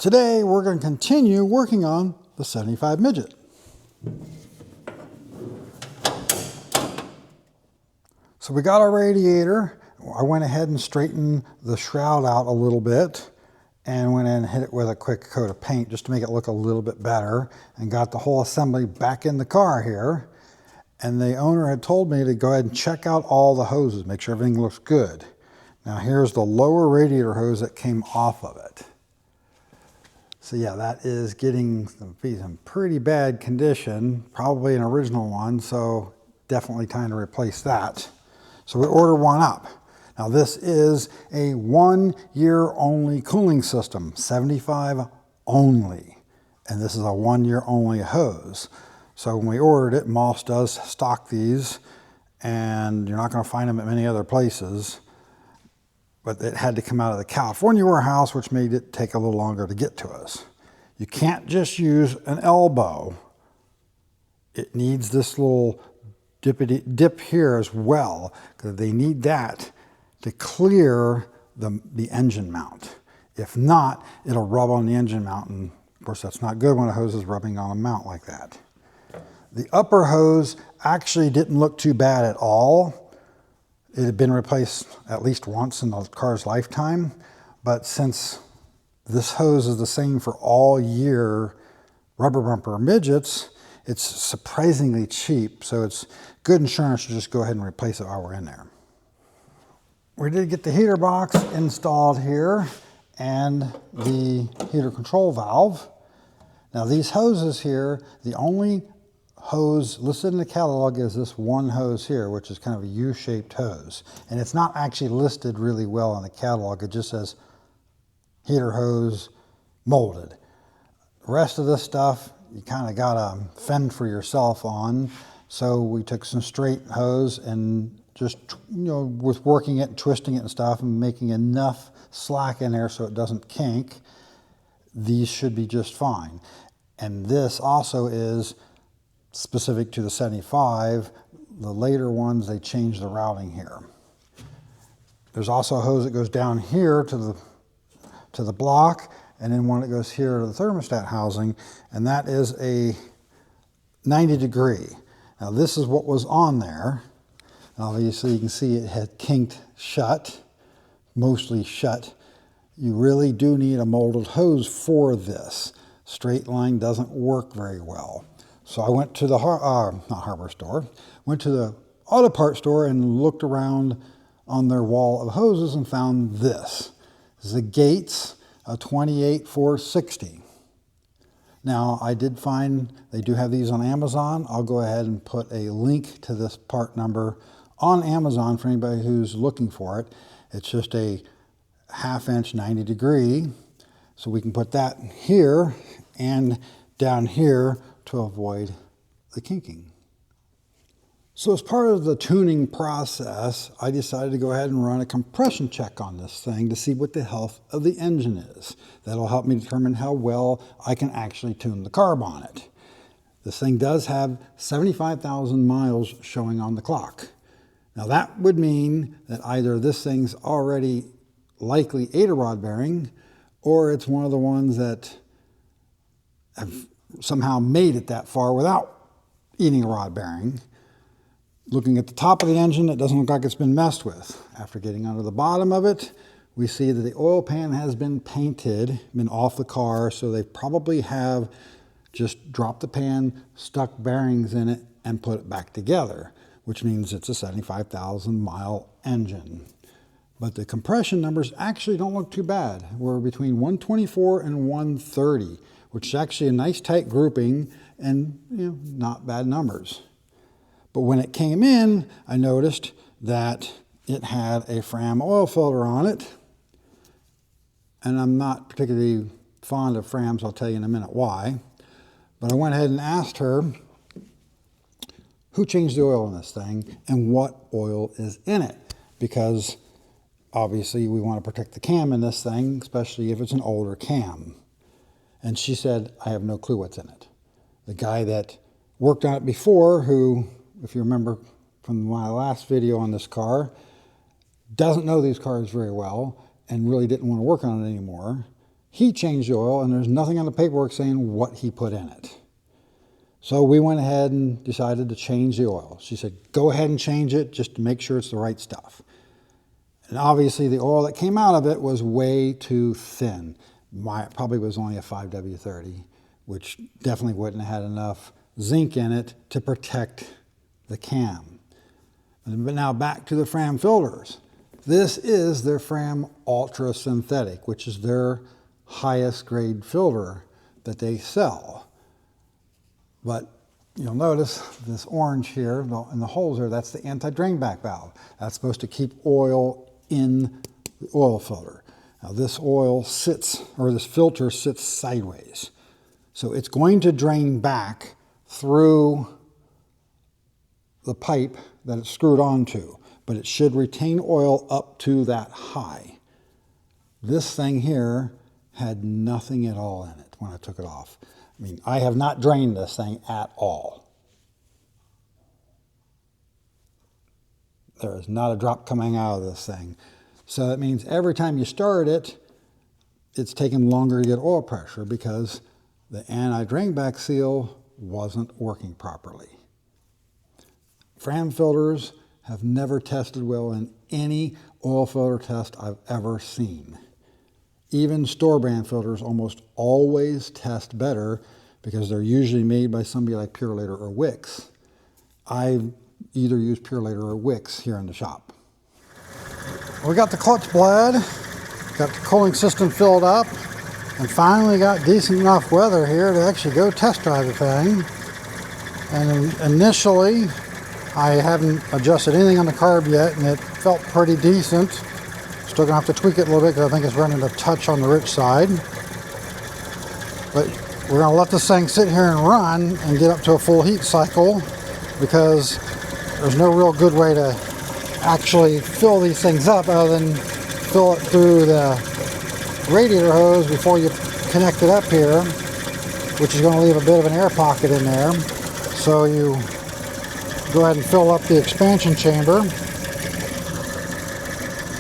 Today we're going to continue working on the 75 Midget. So we got our radiator. I went ahead and straightened the shroud out a little bit and went in and hit it with a quick coat of paint just to make it look a little bit better, and got the whole assembly back in the car here. And the owner had told me to go ahead and check out all the hoses, make sure everything looks good. Now here's the lower radiator hose that came off of it. So yeah, that is getting some pretty bad condition, probably an original one, so definitely time to replace that. So we ordered one up. Now this is a 1 year only cooling system, 75 only. And this is a 1 year only hose. So when we ordered it, Moss does stock these, and you're not going to find them at many other places. But it had to come out of the California warehouse, which made it take a little longer to get to us. You can't just use an elbow. It needs this little dip here as well, because they need that to clear the engine mount. If not, it'll rub on the engine mount, and of course that's not good when a hose is rubbing on a mount like that. The upper hose actually didn't look too bad at all. It had been replaced at least once in the car's lifetime, but since this hose is the same for all year rubber bumper midgets, it's surprisingly cheap, so it's good insurance to just go ahead and replace it while we're in there. We did get the heater box installed here and the heater control valve. Now these hoses here, the only hose listed in the catalog is this one hose here, which is kind of a U-shaped hose. And it's not actually listed really well in the catalog. It just says heater hose molded. The rest of this stuff, you kind of got to fend for yourself on. So we took some straight hose and just, with working it and twisting it and stuff and making enough slack in there so it doesn't kink, these should be just fine. And this also is specific to the 75. The later ones, they changed the routing here. There's also a hose that goes down here to the block, and then one that goes here to the thermostat housing, and that is a 90 degree. Now this is what was on there. Obviously you can see it had kinked shut, mostly shut. You really do need a molded hose for this. Straight line doesn't work very well. So I went to the went to the auto part store and looked around on their wall of hoses and found this. This is a Gates, a 28460. Now I did find they do have these on Amazon. I'll go ahead and put a link to this part number on Amazon for anybody who's looking for it. It's just a 1/2 inch 90 degree. So we can put that here and down here to avoid the kinking. So as part of the tuning process, I decided to go ahead and run a compression check on this thing to see what the health of the engine is. That'll help me determine how well I can actually tune the carb on it. This thing does have 75,000 miles showing on the clock. Now that would mean that either this thing's already likely ate a rod bearing, or it's one of the ones that have somehow made it that far without eating a rod bearing. Looking at the top of the engine, it doesn't look like it's been messed with. After getting under the bottom of it, we see that the oil pan has been painted, been off the car, so they probably have just dropped the pan, stuck bearings in it, and put it back together, which means it's a 75,000 mile engine. But the compression numbers actually don't look too bad. We're between 124 and 130, which is actually a nice tight grouping and not bad numbers. But when it came in, I noticed that it had a Fram oil filter on it. And I'm not particularly fond of Frams, I'll tell you in a minute why. But I went ahead and asked her who changed the oil in this thing and what oil is in it. Because obviously we want to protect the cam in this thing, especially if it's an older cam. And she said, I have no clue what's in it. The guy that worked on it before, who, if you remember from my last video on this car, doesn't know these cars very well and really didn't want to work on it anymore. he changed the oil, and there's nothing on the paperwork saying what he put in it. So we went ahead and decided to change the oil. She said, go ahead and change it just to make sure it's the right stuff. And obviously the oil that came out of it was way too thin. It probably was only a 5W30, which definitely wouldn't have had enough zinc in it to protect the cam. But now back to the Fram filters. This is their Fram Ultra Synthetic, which is their highest grade filter that they sell. But you'll notice this orange here in the holes there, that's the anti-drain back valve. That's supposed to keep oil in the oil filter. Now this oil sits, or this filter sits sideways. So it's going to drain back through the pipe that it's screwed onto, but it should retain oil up to that high. This thing here had nothing at all in it when I took it off. I mean, I have not drained this thing at all. There is not a drop coming out of this thing. So that means every time you start it, it's taking longer to get oil pressure because the anti-drain back seal wasn't working properly. Fram filters have never tested well in any oil filter test I've ever seen. Even store brand filters almost always test better because they're usually made by somebody like Purelator or Wix. I either use Purelator or Wix here in the shop. We got the clutch bled, got the cooling system filled up, and finally got decent enough weather here to actually go test drive the thing. And initially, I haven't adjusted anything on the carb yet, and it felt pretty decent. Still gonna have to tweak it a little bit because I think it's running a touch on the rich side. But we're gonna let this thing sit here and run and get up to a full heat cycle because there's no real good way to actually fill these things up other than fill it through the radiator hose before you connect it up here, which is going to leave a bit of an air pocket in there. So you go ahead and fill up the expansion chamber,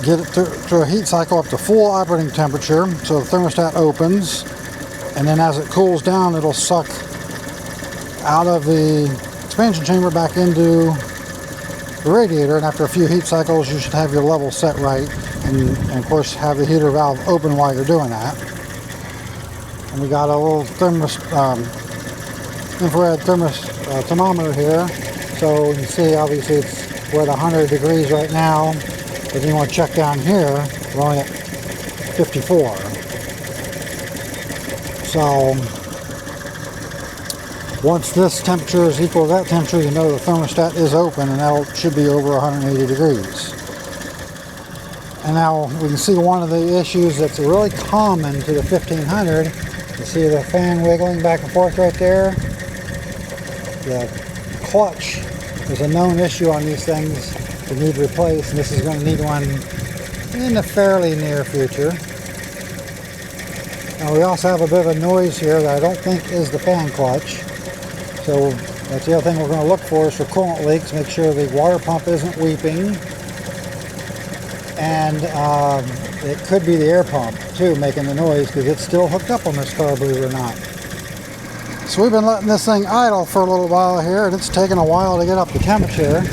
get it to a heat cycle up to full operating temperature so the thermostat opens, and then as it cools down it'll suck out of the expansion chamber back into the radiator, and after a few heat cycles you should have your level set right, and of course have the heater valve open while you're doing that. And we got a little infrared thermometer here, so you can see obviously it's we're at 100 degrees right now, but then you want to check down here, we're only at 54. So once this temperature is equal to that temperature, you know the thermostat is open, and that should be over 180 degrees. And now we can see one of the issues that's really common to the 1500. You see the fan wiggling back and forth right there? The clutch is a known issue on these things that need replaced, and this is going to need one in the fairly near future. Now we also have a bit of a noise here that I don't think is the fan clutch. So that's the other thing we're going to look for is for coolant leaks. Make sure the water pump isn't weeping. And it could be the air pump too making the noise because it's still hooked up on this car, believe it or not. So we've been letting this thing idle for a little while here, and it's taken a while to get up to temperature.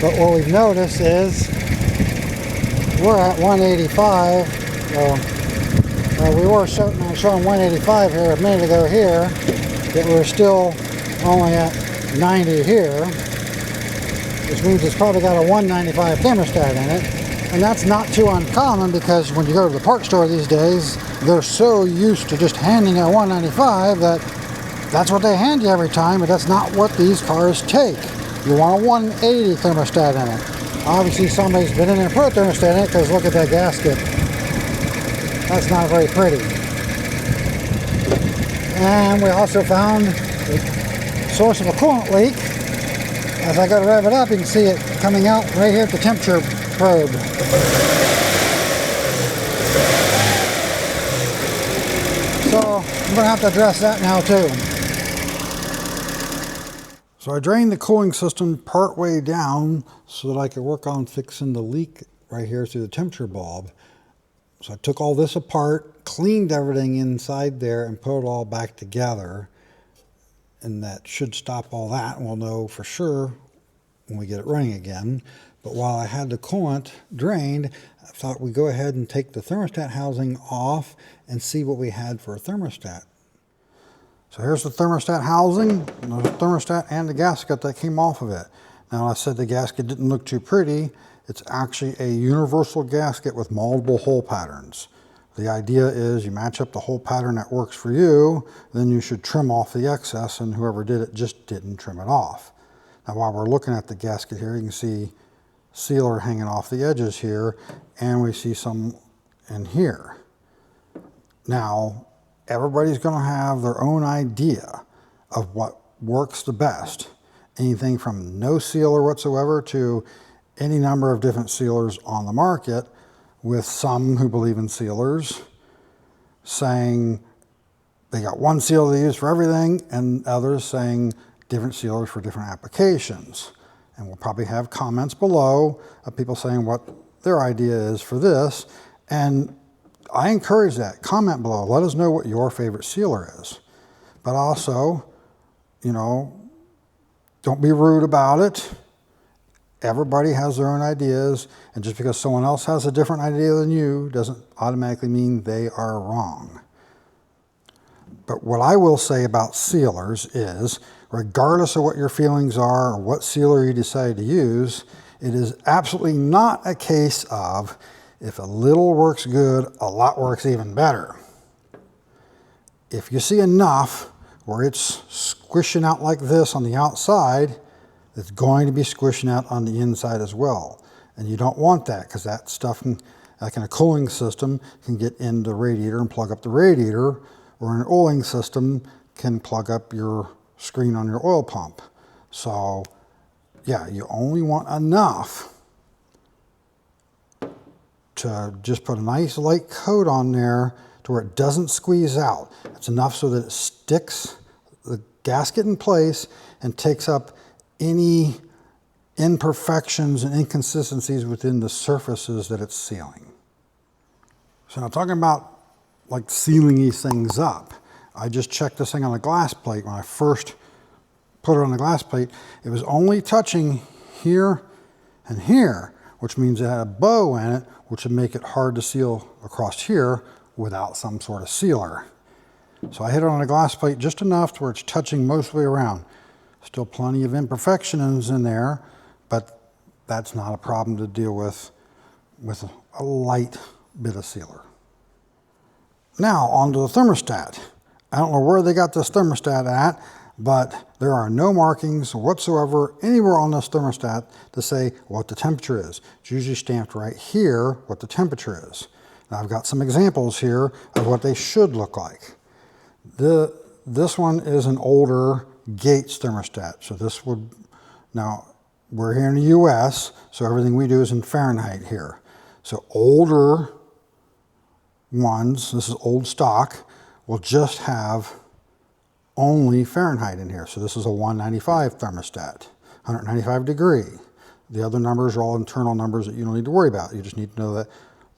But what we've noticed is we're at 185. We were showing 185 here a minute ago here, but we're still only at 90 here, which means it's probably got a 195 thermostat in it. And that's not too uncommon because when you go to the parts store these days, they're so used to just handing a 195 that that's what they hand you every time, but that's not what these cars take. You want a 180 thermostat in it. Obviously somebody's been in there and put a thermostat in it because look at that gasket. That's not very pretty. And we also found the source of a coolant leak. As I go to rev it up, you can see it coming out right here at the temperature probe. So I'm going to have to address that now too. So I drained the cooling system part way down so that I could work on fixing the leak right here through the temperature bulb. So I took all this apart, cleaned everything inside there, and put it all back together. And that should stop all that, and we'll know for sure when we get it running again. But while I had the coolant drained, I thought we'd go ahead and take the thermostat housing off and see what we had for a thermostat. So here's the thermostat housing, the thermostat and the gasket that came off of it. Now, I said the gasket didn't look too pretty. It's actually a universal gasket with multiple hole patterns. The idea is you match up the hole pattern that works for you, then you should trim off the excess, and whoever did it just didn't trim it off. Now, while we're looking at the gasket here, you can see sealer hanging off the edges here, and we see some in here. Now, everybody's going to have their own idea of what works the best. Anything from no sealer whatsoever to any number of different sealers on the market, with some who believe in sealers saying they got one sealer they use for everything, and others saying different sealers for different applications. And we'll probably have comments below of people saying what their idea is for this. And I encourage that. Comment below. Let us know what your favorite sealer is. But also, you know, don't be rude about it. Everybody has their own ideas, and just because someone else has a different idea than you doesn't automatically mean they are wrong. But what I will say about sealers is, regardless of what your feelings are or what sealer you decide to use, it is absolutely not a case of if a little works good, a lot works even better. If you see enough where it's squishing out like this on the outside, it's going to be squishing out on the inside as well. And you don't want that, because that stuff, like in a cooling system, can get into the radiator and plug up the radiator, or an oiling system can plug up your screen on your oil pump. So yeah, you only want enough to just put a nice light coat on there to where it doesn't squeeze out. It's enough so that it sticks the gasket in place and takes up any imperfections and inconsistencies within the surfaces that it's sealing. So now, talking about like sealing these things up, I just checked this thing on a glass plate. When I first put it on the glass plate, it was only touching here and here, which means it had a bow in it, which would make it hard to seal across here without some sort of sealer. So I hit it on a glass plate just enough to where it's touching mostly around. Still plenty of imperfections in there, but that's not a problem to deal with a light bit of sealer. Now onto the thermostat. I don't know where they got this thermostat at, but there are no markings whatsoever anywhere on this thermostat to say what the temperature is. It's usually stamped right here what the temperature is. Now I've got some examples here of what they should look like. This one is an older Gates thermostat. So this would, now we're here in the US, so everything we do is in Fahrenheit here. So older ones, this is old stock, will just have only Fahrenheit in here. So this is a 195 thermostat, 195 degree. The other numbers are all internal numbers that you don't need to worry about. You just need to know that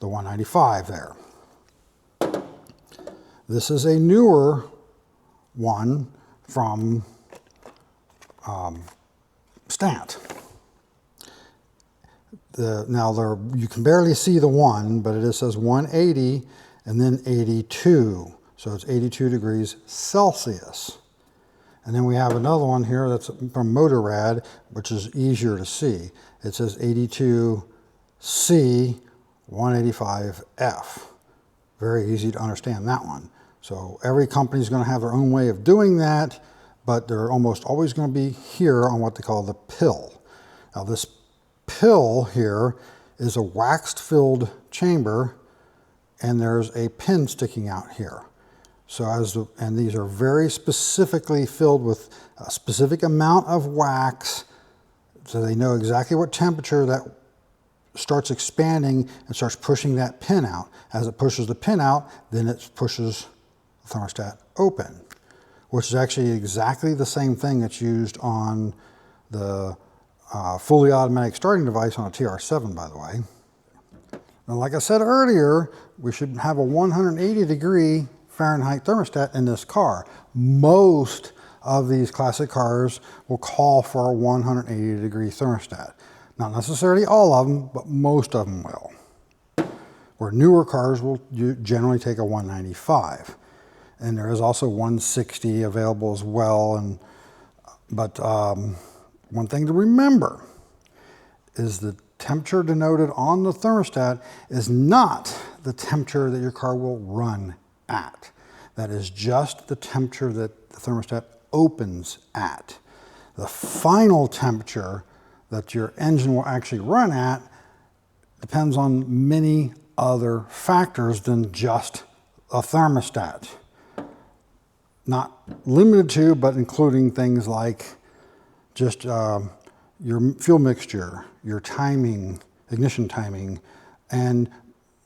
the 195 there. This is a newer one from Stat. Now you can barely see the 1, but it says 180 and then 82. So it's 82 degrees Celsius. And then we have another one here that's from Motorrad, which is easier to see. It says 82C 185F. Very easy to understand that one. So every company is going to have their own way of doing that, but they're almost always going to be here on what they call the pill. Now this pill here is a waxed-filled chamber, and there's a pin sticking out here. So and these are very specifically filled with a specific amount of wax, so they know exactly what temperature that starts expanding and starts pushing that pin out. As it pushes the pin out, then it pushes the thermostat open, which is actually exactly the same thing that's used on the fully automatic starting device on a TR7, by the way. Now, like I said earlier, we should have a 180-degree Fahrenheit thermostat in this car. Most of these classic cars will call for a 180-degree thermostat. Not necessarily all of them, but most of them will. Where newer cars will generally take a 195. And there is also 160 available as well. But one thing to remember is the temperature denoted on the thermostat is not the temperature that your car will run at. That is just the temperature that the thermostat opens at. The final temperature that your engine will actually run at depends on many other factors than just a thermostat. Not limited to, but including things like just your fuel mixture, your timing, ignition timing, and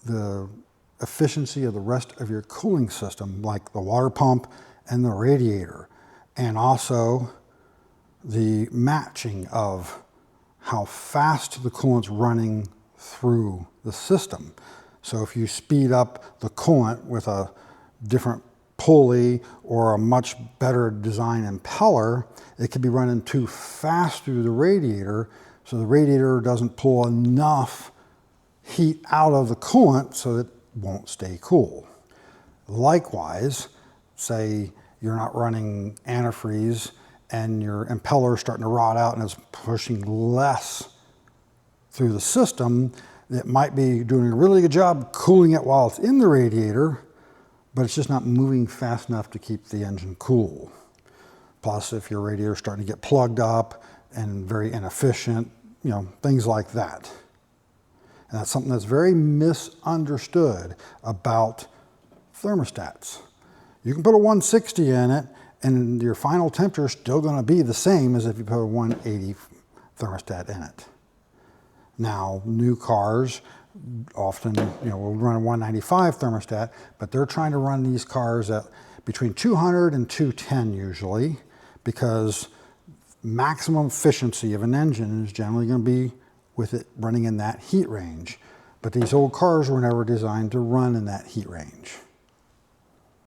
the efficiency of the rest of your cooling system, like the water pump and the radiator, and also the matching of how fast the coolant's running through the system. So if you speed up the coolant with a different pulley or a much better design impeller, it could be running too fast through the radiator, so the radiator doesn't pull enough heat out of the coolant so that it won't stay cool. Likewise, say you're not running antifreeze and your impeller is starting to rot out and it's pushing less through the system, it might be doing a really good job cooling it while it's in the radiator, but it's just not moving fast enough to keep the engine cool. Plus, if your radiator is starting to get plugged up and very inefficient, things like that. And that's something that's very misunderstood about thermostats. You can put a 160 in it, and your final temperature is still going to be the same as if you put a 180 thermostat in it. Now, new cars often, will run a 195 thermostat, but they're trying to run these cars at between 200 and 210 usually, because maximum efficiency of an engine is generally going to be with it running in that heat range. But these old cars were never designed to run in that heat range.